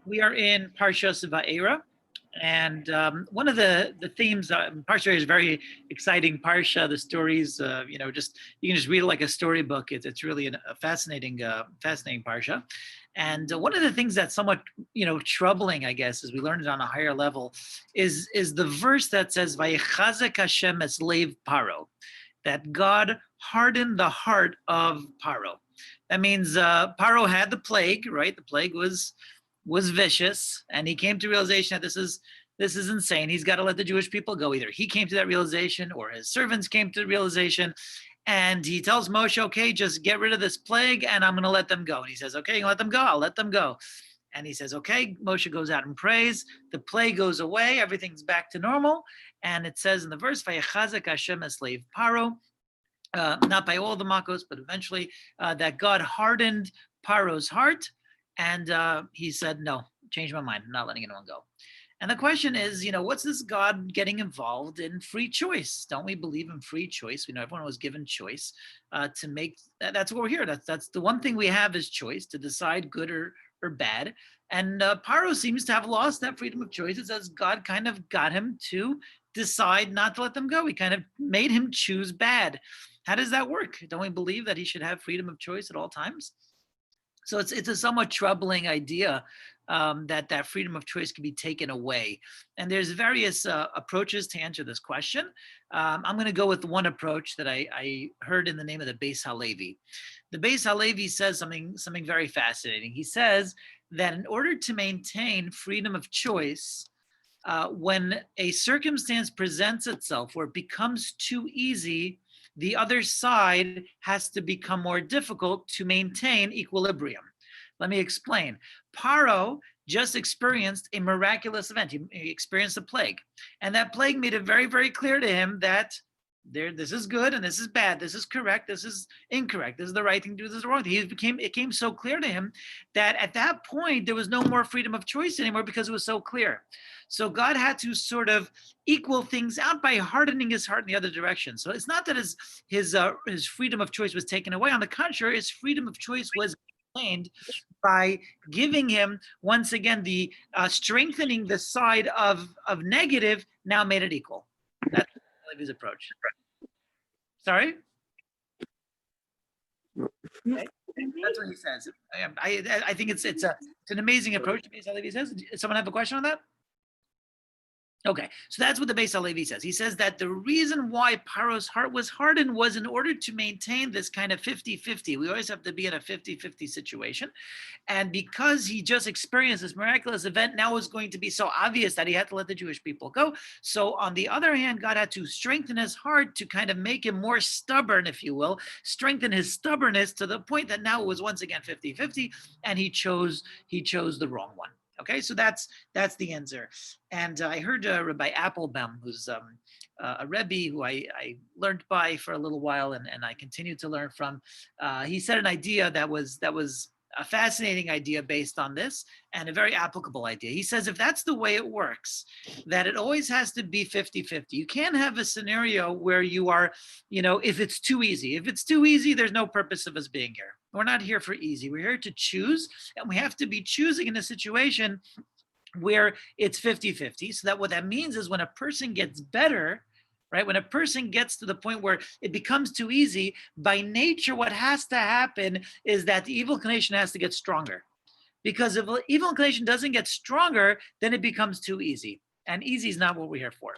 We are in Parshas Va'era, and one of the themes. Parsha is very exciting. Parsha, the stories, just you can just read it like a storybook. It's really a fascinating, fascinating parsha. And one of the things that's somewhat troubling, I guess, as we learn it on a higher level, is the verse that says "Vayichazek Hashem es leiv paro," that God hardened the heart of Paro. That means Paro had the plague, right? The plague was vicious, and he came to realization that this is insane. He's got to let the Jewish people go. Either he came to that realization or his servants came to the realization. And he tells Moshe, okay, just get rid of this plague and I'm going to let them go. And he says, okay, you let them go. I'll let them go. And he says, okay, Moshe goes out and prays. The plague goes away. Everything's back to normal. And it says in the verse, Vayachazek Hashem es leiv Paro, not by all the makos, but eventually that God hardened Paro's heart. And he said, no, change my mind. I'm not letting anyone go. And the question is, what's this God getting involved in free choice? Don't we believe in free choice? We know everyone was given choice to make, that's what we're here. That's the one thing we have is choice to decide good or bad. And Paro seems to have lost that freedom of choice. It says God kind of got him to decide not to let them go. He kind of made him choose bad. How does that work? Don't we believe that he should have freedom of choice at all times? So it's a somewhat troubling idea that freedom of choice can be taken away. And there's various approaches to answer this question. I'm going to go with one approach that I heard in the name of the Beis Halevi. The Beis Halevi says something very fascinating. He says that in order to maintain freedom of choice, when a circumstance presents itself where it becomes too easy, the other side has to become more difficult to maintain equilibrium. Let me explain. Paro just experienced a miraculous event. He experienced a plague. And that plague made it very, very clear to him that this is good and this is bad. This is correct. This is incorrect. This is the right thing to do. This is the wrong thing. It became so clear to him that at that point, there was no more freedom of choice anymore because it was so clear. So God had to sort of equal things out by hardening his heart in the other direction. So it's not that his freedom of choice was taken away. On the contrary, his freedom of choice was explained by giving him once again the strengthening the side of negative now made it equal. That's his approach. Sorry? Okay. That's what he says. I think it's an amazing approach. He says. Does someone have a question on that? Okay, so that's what the Beis Halevi says. He says that the reason why Paro's heart was hardened was in order to maintain this kind of 50-50. We always have to be in a 50-50 situation. And because he just experienced this miraculous event, now it's going to be so obvious that he had to let the Jewish people go. So on the other hand, God had to strengthen his heart to kind of make him more stubborn, if you will, strengthen his stubbornness to the point that now it was once again 50-50, and he chose the wrong one. Okay, so that's the answer. And I heard Rabbi Applebaum, who's a Rebbe who I learned by for a little while, and I continue to learn from. He said an idea that was a fascinating idea based on this, and a very applicable idea. He says if that's the way it works, that it always has to be 50-50. You can't have a scenario where you are, if it's too easy. If it's too easy, there's no purpose of us being here. We're not here for easy. We're here to choose, and we have to be choosing in a situation where it's 50-50. So that what that means is when a person gets better, right? When a person gets to the point where it becomes too easy, by nature, what has to happen is that the evil inclination has to get stronger. Because if the evil inclination doesn't get stronger, then it becomes too easy. And easy is not what we're here for.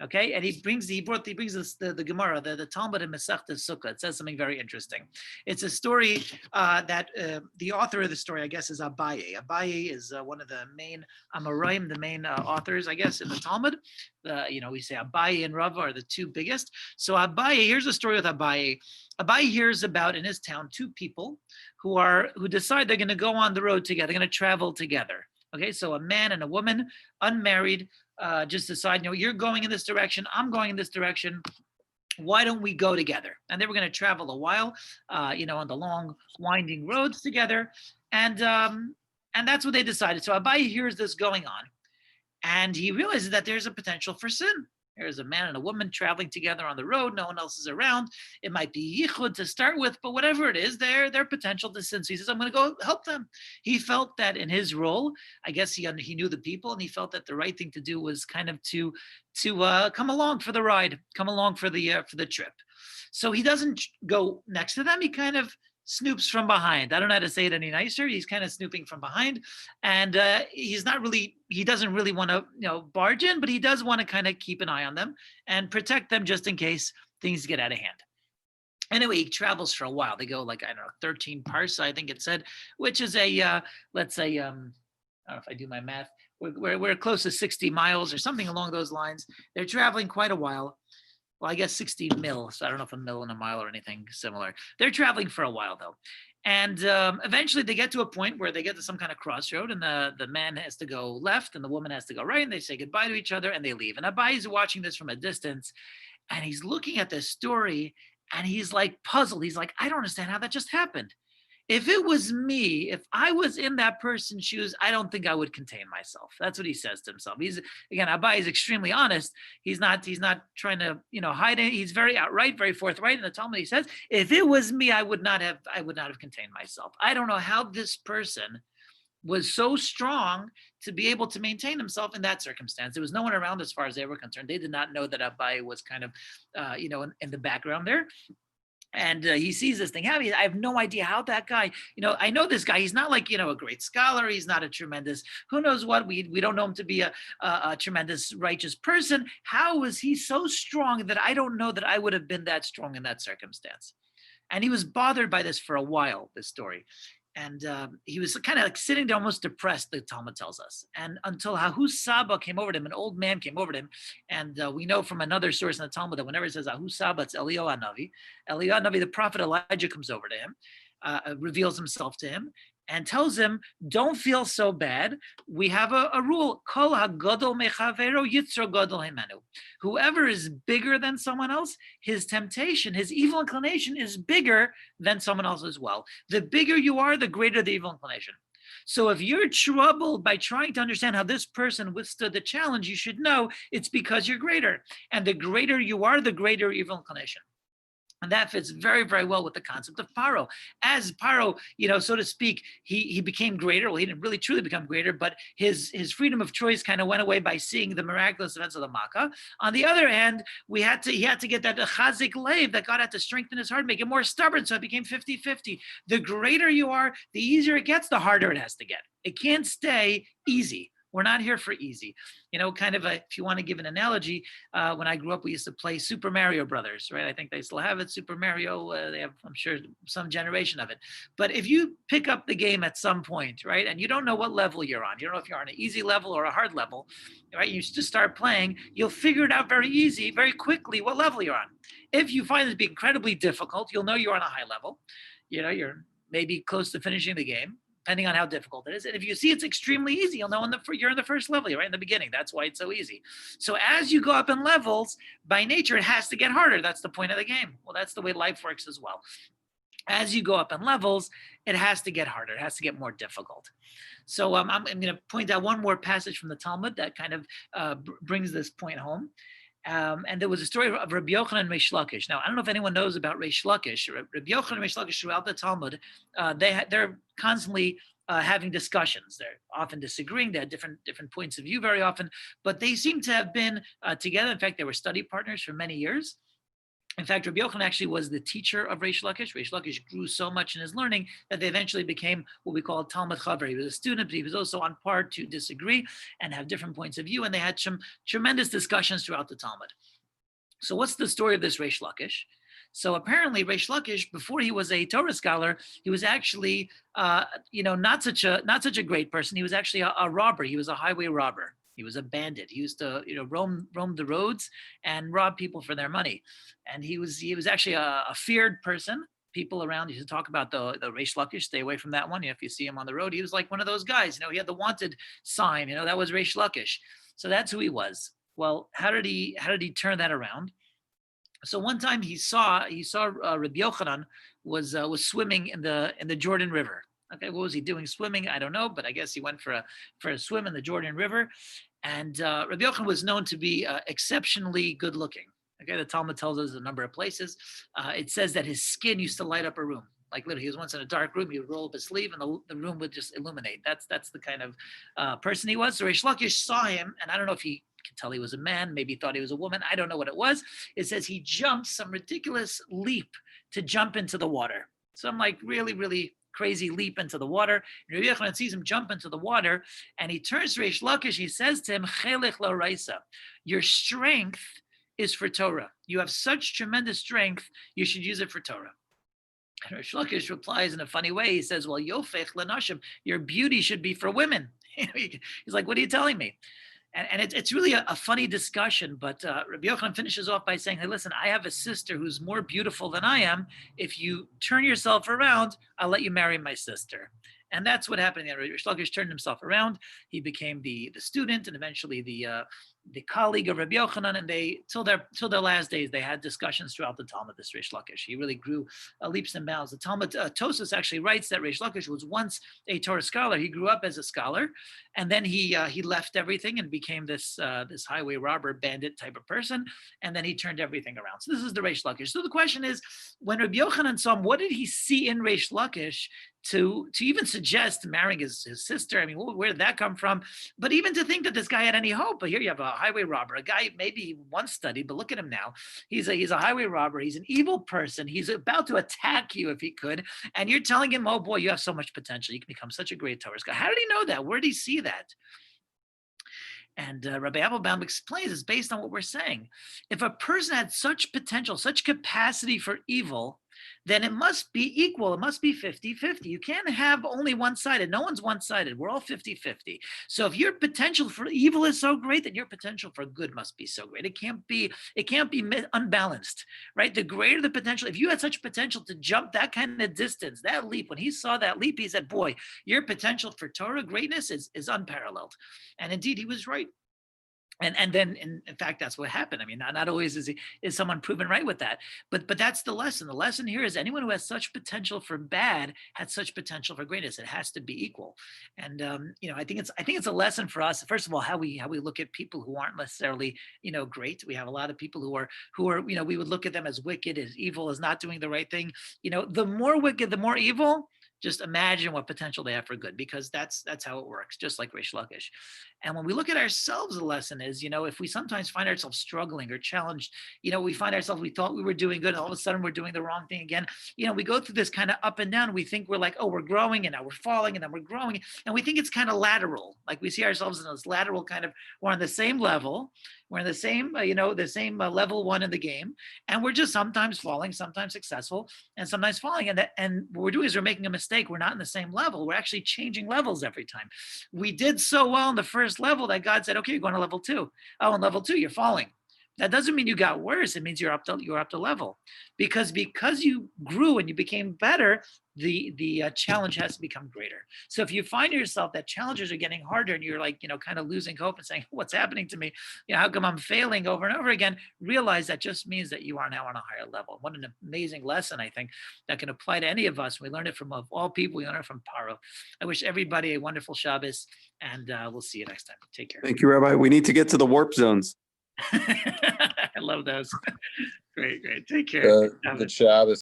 Okay, and he brings us the Gemara, the Talmud in Masechta Sukkah. It says something very interesting. It's a story that the author of the story, I guess, is Abaye. Abaye is one of the main Amoraim, the main authors, I guess, in the Talmud. We say Abaye and Rava are the two biggest. So Abaye, here's a story with Abaye. Abaye hears about in his town two people who decide they're going to go on the road together, they're going to travel together. Okay, so a man and a woman, unmarried, just decide, you're going in this direction, I'm going in this direction. Why don't we go together? And they were going to travel a while, on the long, winding roads together, and that's what they decided. So Abaye hears this going on, and he realizes that there's a potential for sin. There's a man and a woman traveling together on the road. No one else is around. It might be yichud to start with, but whatever it is, their potential to sin. So he says, I'm going to go help them. He felt that in his role, I guess he knew the people, and he felt that the right thing to do was kind of to come along for the ride, come along for the trip. So he doesn't go next to them. He kind of snoops from behind. I don't know how to say it any nicer. He's kind of snooping from behind, and he doesn't really want to, barge in, but he does want to kind of keep an eye on them and protect them just in case things get out of hand. Anyway, he travels for a while. They go like, I don't know, 13 parsa, I think it said, which is let's say, I don't know if I do my math, we're close to 60 miles or something along those lines. They're traveling quite a while. Well, I guess 60 mil. So I don't know if a mil and a mile or anything similar. They're traveling for a while though. And eventually they get to a point where they get to some kind of crossroad, and the man has to go left and the woman has to go right, and they say goodbye to each other and they leave. And Abai is watching this from a distance, and he's looking at this story, and he's like puzzled. He's like, I don't understand how that just happened. If it was me, if I was in that person's shoes, I don't think I would contain myself. That's what he says to himself. He's, again, Abai is extremely honest. He's not trying to, hide it. He's very outright, very forthright. In the Talmud, he says, if it was me, I would not have contained myself. I don't know how this person was so strong to be able to maintain himself in that circumstance. There was no one around as far as they were concerned. They did not know that Abai was kind of, in the background there. And he sees this thing happening. I have no idea how that guy, I know this guy. He's not like, a great scholar. He's not a tremendous, who knows what. We don't know him to be a tremendous righteous person. How was he so strong that I don't know that I would have been that strong in that circumstance? And he was bothered by this for a while, this story. And he was kind of like sitting there almost depressed, the Talmud tells us. And until Ahus Saba came over to him, an old man came over to him. And we know from another source in the Talmud that whenever it says Ahus Saba, it's Eliyahu Hanavi. Eliyahu Hanavi, the prophet Elijah, comes over to him, reveals himself to him, and tells him, don't feel so bad. We have a rule, Kol hagadol mechavero yitzro gadol himenu. Whoever is bigger than someone else, his temptation, his evil inclination is bigger than someone else as well. The bigger you are, the greater the evil inclination. So if you're troubled by trying to understand how this person withstood the challenge, you should know it's because you're greater. And the greater you are, the greater evil inclination. And that fits very, very well with the concept of Paro. As Paro, so to speak, he became greater. Well, he didn't really truly become greater, but his freedom of choice kind of went away by seeing the miraculous events of the Makkah. On the other hand, he had to get that chazik lev, that God had to strengthen his heart, make it more stubborn, so it became 50-50. The greater you are, the easier it gets, the harder it has to get. It can't stay easy. We're not here for easy. If you want to give an analogy, when I grew up, we used to play Super Mario Brothers, right? I think they still have it, Super Mario. They have, I'm sure, some generation of it. But if you pick up the game at some point, right, and you don't know what level you're on, you don't know if you're on an easy level or a hard level, right? You just start playing, you'll figure it out very easy, very quickly, what level you're on. If you find it to be incredibly difficult, you'll know you're on a high level. You're maybe close to finishing the game, depending on how difficult it is. And if you see it's extremely easy, you'll know you're in the first level, you're right in the beginning. That's why it's so easy. So as you go up in levels, by nature, it has to get harder. That's the point of the game. Well, that's the way life works as well. As you go up in levels, it has to get harder. It has to get more difficult. So I'm going to point out one more passage from the Talmud that kind of brings this point home. And there was a story of Rabbi Yochanan and Reish Lakish. Now, I don't know if anyone knows about Reish Lakish. Rabbi Yochanan and Reish Lakish throughout the Talmud, they're constantly having discussions. They're often disagreeing. They had different points of view very often, but they seem to have been together. In fact, they were study partners for many years. In fact, Rabbi Yochanan actually was the teacher of Reish Lakish. Reish Lakish grew so much in his learning that they eventually became what we call Talmud Chaver. He was a student, but he was also on par to disagree and have different points of view. And they had some tremendous discussions throughout the Talmud. So what's the story of this Reish Lakish? So apparently Reish Lakish, before he was a Torah scholar, he was actually, not such a great person. He was actually a robber. He was a highway robber. He was a bandit. He used to, roam the roads and rob people for their money. And he was actually a feared person. People around used to talk about the Reish Lakish. Stay away from that one. If you see him on the road, he was like one of those guys. He had the wanted sign. That was Reish Lakish. So that's who he was. Well, how did he turn that around? So one time he saw Rabbi Yochanan was swimming in the Jordan River. Okay, what was he doing swimming? I don't know, but I guess he went for a swim in the Jordan River. And Rabbi Yochanan was known to be exceptionally good looking. Okay, the Talmud tells us a number of places. It says that his skin used to light up a room. Like literally, he was once in a dark room. He would roll up his sleeve, and the room would just illuminate. That's the kind of person he was. So Reish Lakish saw him, and I don't know if he could tell he was a man. Maybe he thought he was a woman. I don't know what it was. It says he jumped some ridiculous leap to jump into the water. Some like really crazy leap into the water. And Rabbi Yochanan sees him jump into the water, and he turns to Reish Lakish. He says to him, "Chelech lo raisa, your strength is for Torah. You have such tremendous strength. You should use it for Torah." And Reish Lakish replies in a funny way. He says, "Well, yofech lanashim, your beauty should be for women." He's like, "What are you telling me?" And it's really a funny discussion, but Rabbi Yochanan finishes off by saying, "Hey, listen, I have a sister who's more beautiful than I am. If you turn yourself around, I'll let you marry my sister." And that's what happened. Reish Lakish turned himself around. He became the student and eventually the colleague of Rabbi Yochanan. And they till their last days, they had discussions throughout the Talmud. This Reish Lakish, he really grew leaps and bounds. The Talmud Tosfos actually writes that Reish Lakish was once a Torah scholar. He grew up as a scholar, and then he left everything and became this highway robber, bandit type of person. And then he turned everything around. So this is the Reish Lakish. So the question is, when Rabbi Yochanan saw him, what did he see in Reish Lakish to even suggest marrying his sister? I mean, where did that come from? But even to think that this guy had any hope. But here you have a highway robber, a guy maybe he once studied, but look at him now. He's a highway robber. He's an evil person. He's about to attack you if he could. And you're telling him, "Oh boy, you have so much potential. You can become such a great Torah scholar." How did he know that? Where did he see that? And Rabbi Applebaum explains it's based on what we're saying. If a person had such potential, such capacity for evil, then it must be equal. It must be 50-50. You can't have only one-sided. No one's one-sided. We're all 50-50. So if your potential for evil is so great, then your potential for good must be so great. It can't be unbalanced, right? The greater the potential, if you had such potential to jump that kind of distance, that leap, when he saw that leap, he said, "Boy, your potential for Torah greatness is unparalleled." And indeed, he was right. And then in fact that's what happened. I mean, not always is someone proven right with that, but that's the lesson. The lesson here is anyone who has such potential for bad has such potential for greatness. It has to be equal. And I think it's a lesson for us. First of all, how we look at people who aren't necessarily great. We have a lot of people who are we would look at them as wicked, as evil, as not doing the right thing. The more wicked, the more evil. Just imagine what potential they have for good, because that's how it works, just like Reish Lakish. And when we look at ourselves, the lesson is, if we sometimes find ourselves struggling or challenged, we find ourselves, we thought we were doing good, and all of a sudden we're doing the wrong thing again. We go through this kind of up and down. We think we're like, oh, we're growing, and now we're falling, and then we're growing. And we think it's kind of lateral. Like we see ourselves in this lateral kind of, we're on the same level. We're in the same, level one in the game. And we're just sometimes falling, sometimes successful, and sometimes falling. And what we're doing is we're making a mistake. We're not in the same level. We're actually changing levels every time. We did so well in the first level that God said, "Okay, you're going to level 2. Oh, in level 2, you're falling." That doesn't mean you got worse. It means you're up to level, because you grew and you became better. The challenge has to become greater. So if you find yourself that challenges are getting harder and you're like, kind of losing hope and saying, "What's happening to me? How come I'm failing over and over again?" Realize that just means that you are now on a higher level. What an amazing lesson, I think, that can apply to any of us. We learn it from, of all people, we learn it from Paro. I wish everybody a wonderful Shabbos, and we'll see you next time. Take care. Thank you, Rabbi. We need to get to the warp zones. I love those. Great. Take care. Good Shabbos.